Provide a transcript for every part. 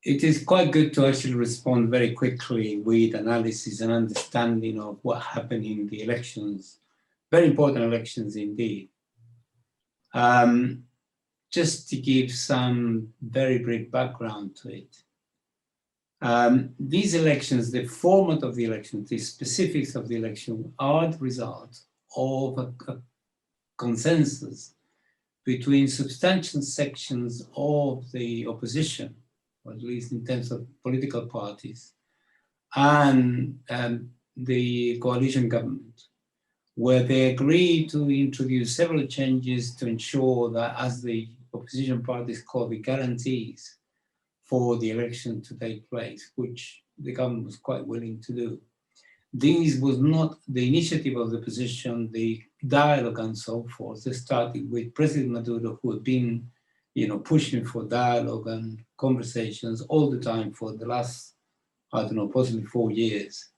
It is quite good to actually respond very quickly with analysis and understanding of what happened in the elections, very important elections indeed. Just to give some very brief background to it. These elections, the format of the election, the specifics of the election are the result of a consensus between substantial sections of the opposition, or at least in terms of political parties, and the coalition government, where they agreed to introduce several changes to ensure that, as the opposition parties call the guarantees for the election to take place, which the government was quite willing to do. This was not the initiative of the opposition, the dialogue and so forth. They started with President Maduro, who had been, pushing for dialogue and conversations all the time for the last, possibly 4 years.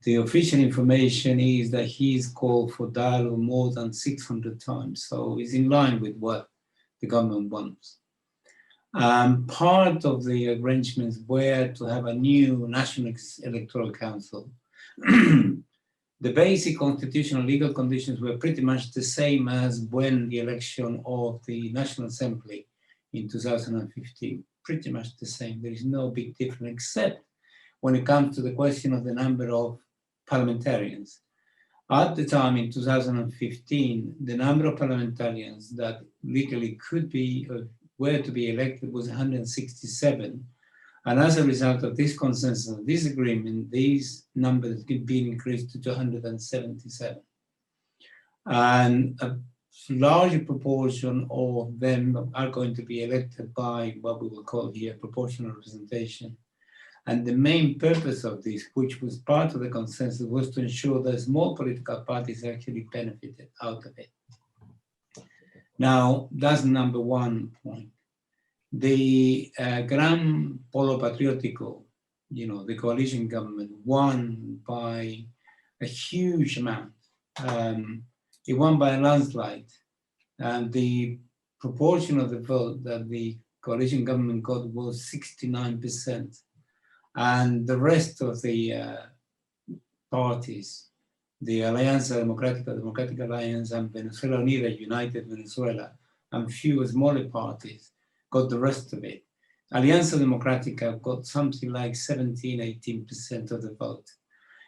The official information is that he's called for dialogue more than 600 times. So it's in line with what the government wants. Part of the arrangements were to have a new National Electoral Council. The basic constitutional legal conditions were pretty much the same as when the election of the National Assembly in 2015, pretty much the same. There is no big difference, except when it comes to the question of the number of parliamentarians. At the time in 2015, the number of parliamentarians that legally could be, were to be elected was 167. And as a result of this consensus, this agreement, these numbers have been increased to 277. And a larger proportion of them are going to be elected by what we will call here proportional representation. And the main purpose of this, which was part of the consensus, was to ensure that small political parties actually benefited out of it. Now, that's number one point. The Gran Polo Patriótico, the coalition government, won by a huge amount. It won by a landslide. And the proportion of the vote that the coalition government got was 69%. And the rest of the parties, the Alianza Democrática, Democratic Alliance, and Venezuela Unida, United Venezuela, and few smaller parties, got the rest of it. Alianza Democrática got something like 17–18% of the vote.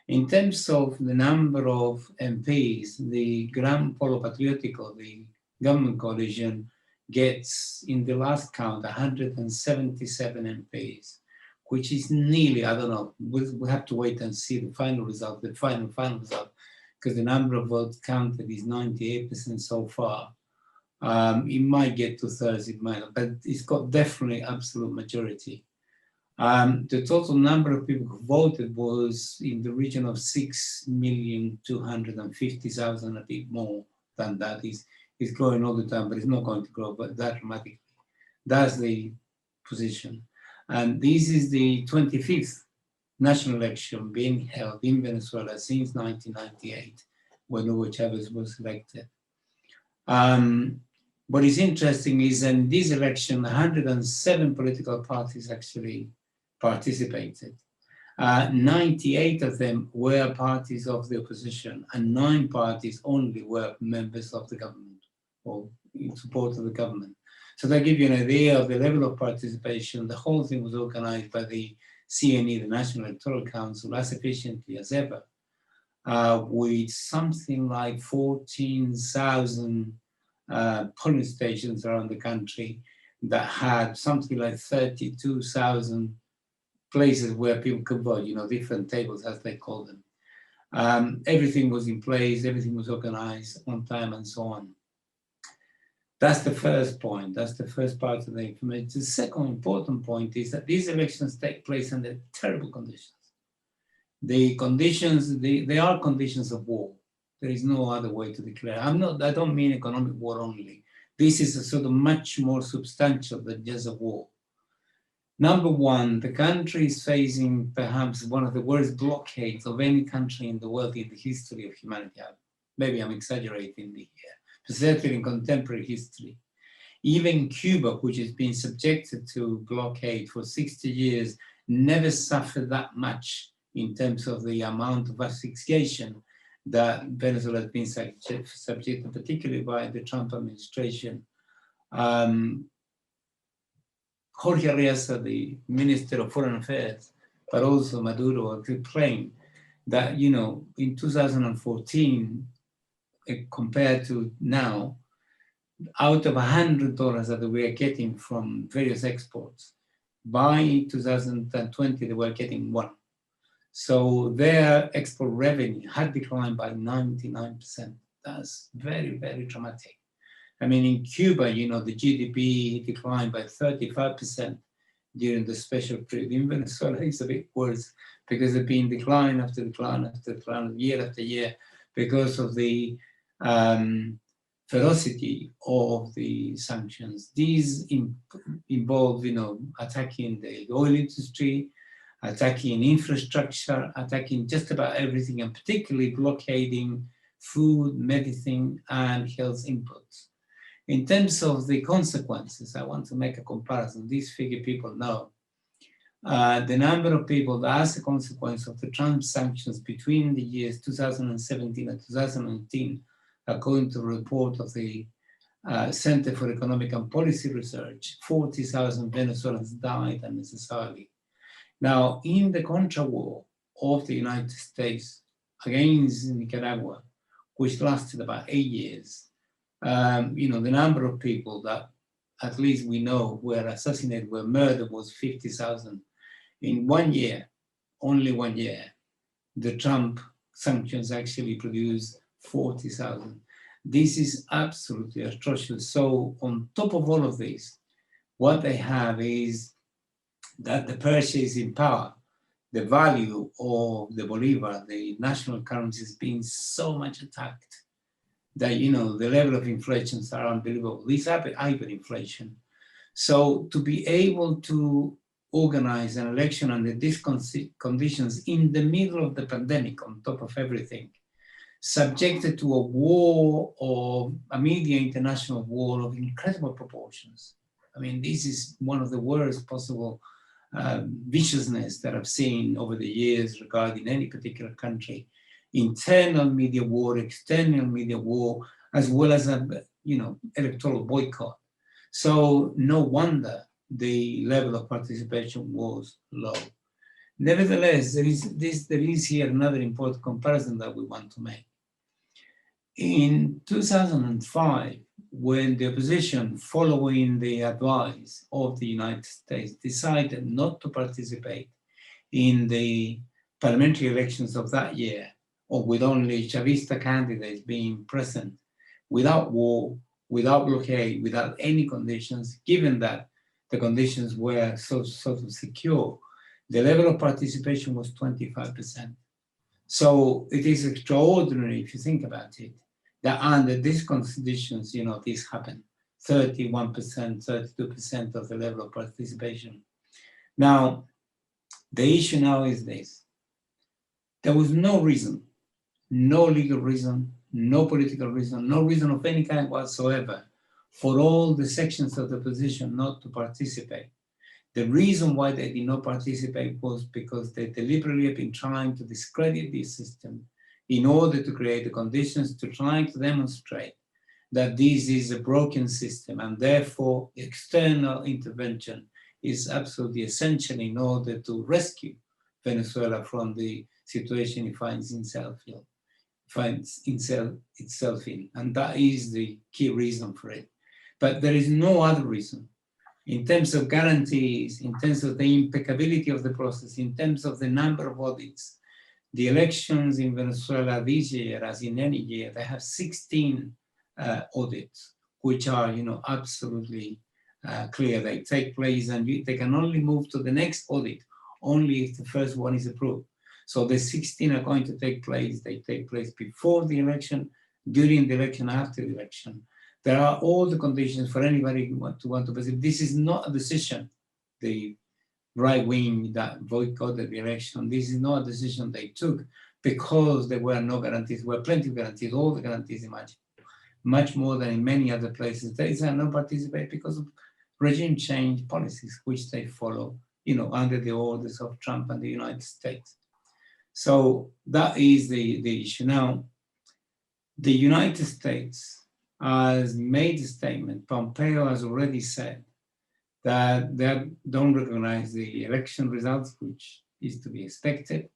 In terms of the number of MPs, the Gran Polo Patriótico, the government coalition, gets, in the last count, 177 MPs, which is nearly, I don't know, we'll have to wait and see the final result, the final result, because the number of votes counted is 98% so far. It might get 2/3, it might not, but it's got definitely absolute majority. The total number of people who voted was in the region of 6,250,000, a bit more than that. It's growing all the time, but it's not going to grow but that dramatically. That's the position. And this is the 25th national election being held in Venezuela since 1998, when Hugo Chavez was elected. What is interesting is in this election, 107 political parties actually participated. 98 of them were parties of the opposition, and 9 parties only were members of the government or in support of the government. So that gives you an idea of the level of participation. The whole thing was organized by the CNE, the National Electoral Council, as efficiently as ever, with something like 14,000 polling stations around the country that had something like 32,000 places where people could vote, different tables as they call them. Everything was in place, everything was organized on time and so on. That's the first point, that's the first part of the information. The second important point is that these elections take place under terrible conditions. The conditions, they are conditions of war. There is no other way to declare. I don't mean economic war only. This is a sort of much more substantial than just a war. Number one, the country is facing perhaps one of the worst blockades of any country in the world in the history of humanity. Maybe I'm exaggerating here, but certainly in contemporary history. Even Cuba, which has been subjected to blockade for 60 years, never suffered that much in terms of the amount of asphyxiation that Venezuela has been subjected, particularly by the Trump administration. Jorge Arreza, the Minister of Foreign Affairs, but also Maduro, claimed that, you know, in 2014, compared to now, out of $100 that we are getting from various exports, by 2020, they were getting $1. So their export revenue had declined by 99%. That's very, very dramatic. I mean, in Cuba, you know, the GDP declined by 35% during the special period. In Venezuela, it's a bit worse because they've been decline after decline after decline, year after year, because of the ferocity of the sanctions. These involve, you know, attacking the oil industry, attacking infrastructure, attacking just about everything, and particularly blockading food, medicine, and health inputs. In terms of the consequences, I want to make a comparison. This figure people know. The number of people that as a consequence of the Trump sanctions between the years 2017 and 2018, according to a report of the Center for Economic and Policy Research, 40,000 Venezuelans died unnecessarily. Now, in the Contra War of the United States against Nicaragua, which lasted about 8 years, you know, the number of people that at least we know were assassinated, were murdered, was 50,000. In 1 year, only 1 year, the Trump sanctions actually produced 40,000. This is absolutely atrocious. So on top of all of this, what they have is that the purchasing power, the value of the Bolivar, the national currency, is being so much attacked that, you know, the level of inflations are unbelievable. This hyperinflation. So to be able to organize an election under these conditions in the middle of the pandemic, on top of everything, subjected to a war, or a media international war of incredible proportions. I mean, this is one of the worst possible viciousness that I've seen over the years regarding any particular country. Internal media war, external media war, as well as a, you know, electoral boycott. So no wonder the level of participation was low. Nevertheless, there is here another important comparison that we want to make. In 2005, when the opposition, following the advice of the United States, decided not to participate in the parliamentary elections of that year, or with only Chavista candidates being present, without war, without blockade, without any conditions, given that the conditions were so sort of secure, the level of participation was 25%. So it is extraordinary, if you think about it, that under these conditions, you know, this happened. 31%, 32% of the level of participation. Now, the issue now is this. There was no reason, no legal reason, no political reason, no reason of any kind whatsoever for all the sections of the opposition not to participate. The reason why they did not participate was because they deliberately have been trying to discredit this system in order to create the conditions to try to demonstrate that this is a broken system, and therefore external intervention is absolutely essential in order to rescue Venezuela from the situation it finds itself in. And that is the key reason for it. But there is no other reason. In terms of guarantees, in terms of the impeccability of the process, in terms of the number of audits, the elections in Venezuela this year, as in any year, they have 16 audits, which are, you know, absolutely clear. They take place, and they can only move to the next audit only if the first one is approved. So the 16 are going to take place. They take place before the election, during the election, after the election. There are all the conditions for anybody who want to visit. This is not a decision, the right wing that boycotted the election. This is not a decision they took because there were no guarantees. There were plenty of guarantees, all the guarantees imagined. much more than in many other places. They say not participate because of regime change policies, which they follow, under the orders of Trump and the United States. So that is the issue. Now, the United States has made a statement. Pompeo has already said that they don't recognize the election results, which is to be expected.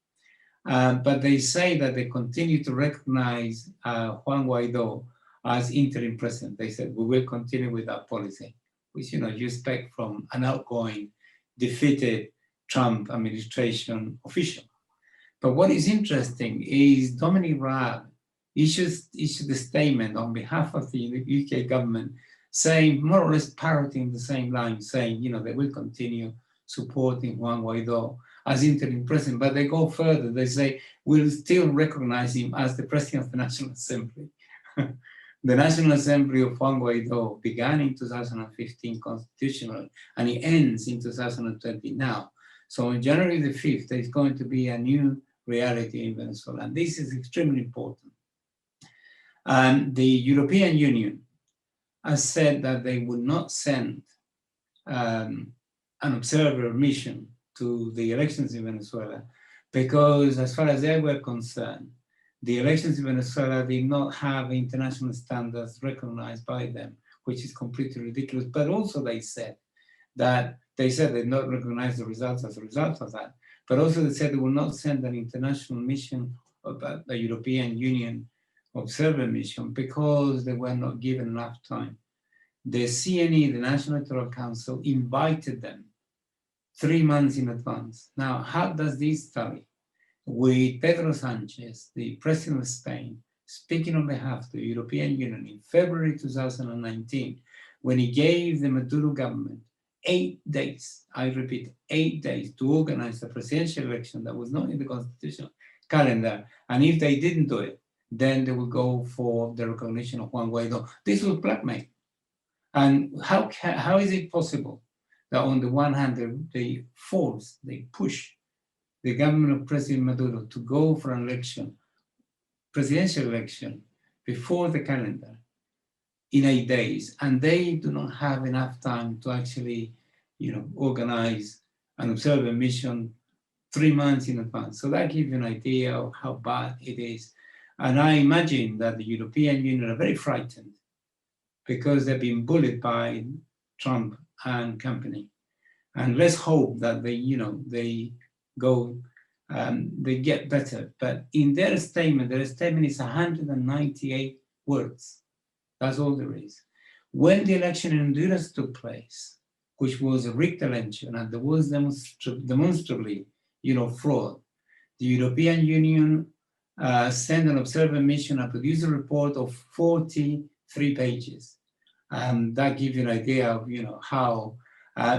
But they say that they continue to recognize Juan Guaido as interim president. They said, we will continue with that policy, which you expect from an outgoing, defeated Trump administration official. But what is interesting is Dominic Raab issued a statement on behalf of the UK government saying, more or less parroting the same line, saying, they will continue supporting Juan Guaido as interim president, but they go further. They say, we'll still recognize him as the president of the National Assembly. The National Assembly of Juan Guaido began in 2015 constitutionally, and it ends in 2020 now. So on January the 5th, there's going to be a new reality in Venezuela, and this is extremely important. And the European Union has said that they would not send an observer mission to the elections in Venezuela because, as far as they were concerned, the elections in Venezuela did not have international standards recognized by them, which is completely ridiculous. But also they said they did not recognize the results as a result of that. But also they said they will not send an international mission, about the European Union observer mission, because they were not given enough time. The CNE, the National Electoral Council, invited them 3 months in advance. Now, how does this tally with Pedro Sanchez, the president of Spain, speaking on behalf of the European Union in February 2019, when he gave the Maduro government 8 days, I repeat, 8 days to organize a presidential election that was not in the constitutional calendar. And if they didn't do it, then they would go for the recognition of Juan Guaido. This was blackmail. And how is it possible that on the one hand, they push the government of President Maduro to go for an election, presidential election, before the calendar in 8 days, and they do not have enough time to actually, organize an observer mission 3 months in advance. So that gives you an idea of how bad it is. And I imagine that the European Union are very frightened because they've been bullied by Trump and company. And let's hope that they get better. But in their statement is 198 words. That's all there is. When the election in Honduras took place, which was a rigged election, and there was demonstrably, fraud, the European Union sent an observer mission and produced a report of 43 pages. And that gives you an idea of, how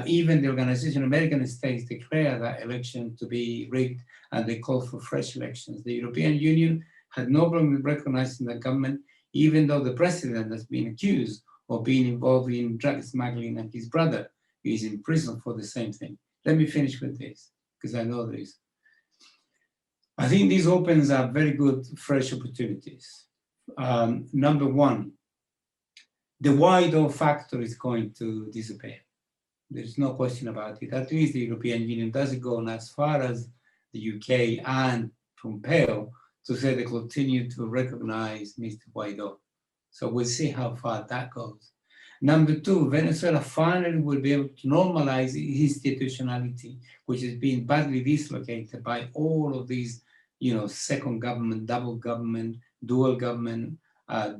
even the Organization of American States declared that election to be rigged, and they called for fresh elections. The European Union had no problem with recognizing the government, even though the president has been accused of being involved in drug smuggling, and his brother is in prison for the same thing. Let me finish with this, because I know this. I think this opens up very good, fresh opportunities. Number one, the Guaido factor is going to disappear. There's no question about it. At least the European Union doesn't go as far as the UK and Pompeo to say they continue to recognize Mr. Guaido. So we'll see how far that goes. Number two, Venezuela finally will be able to normalize institutionality, which is being badly dislocated by all of these, second government, double government, dual government,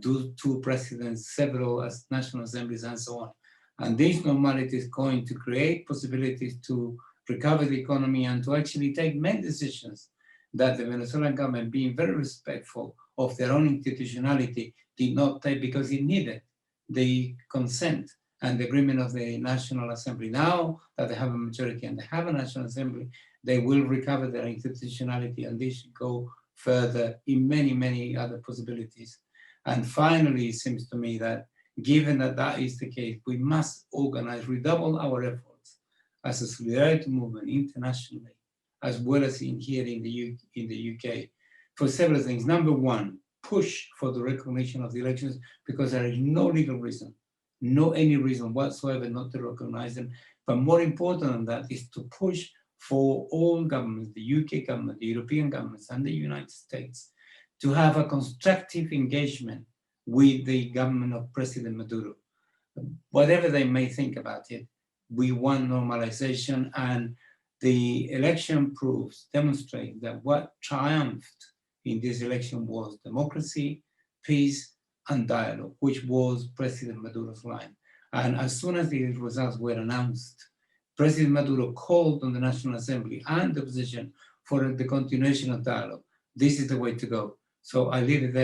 two presidents, several national assemblies, and so on. And this normality is going to create possibilities to recover the economy and to actually take many decisions that the Venezuelan government, being very respectful of their own institutionality, did not take because it needed the consent and the agreement of the National Assembly. Now that they have a majority and they have a National Assembly, they will recover their institutionality, and they should go further in many, many other possibilities. And finally, it seems to me that given that that is the case, we must organize, redouble our efforts as a solidarity movement internationally, as well as here in the UK, for several things. Number one, push for the recognition of the elections because there is no legal reason, no any reason whatsoever not to recognize them. But more important than that is to push for all governments, the UK government, the European governments, and the United States, to have a constructive engagement with the government of President Maduro. Whatever they may think about it, we want normalization, and the election demonstrates that what triumphed in this election was democracy, peace, and dialogue, which was President Maduro's line. And as soon as the results were announced, President Maduro called on the National Assembly and the opposition for the continuation of dialogue. This is the way to go. So I leave it there.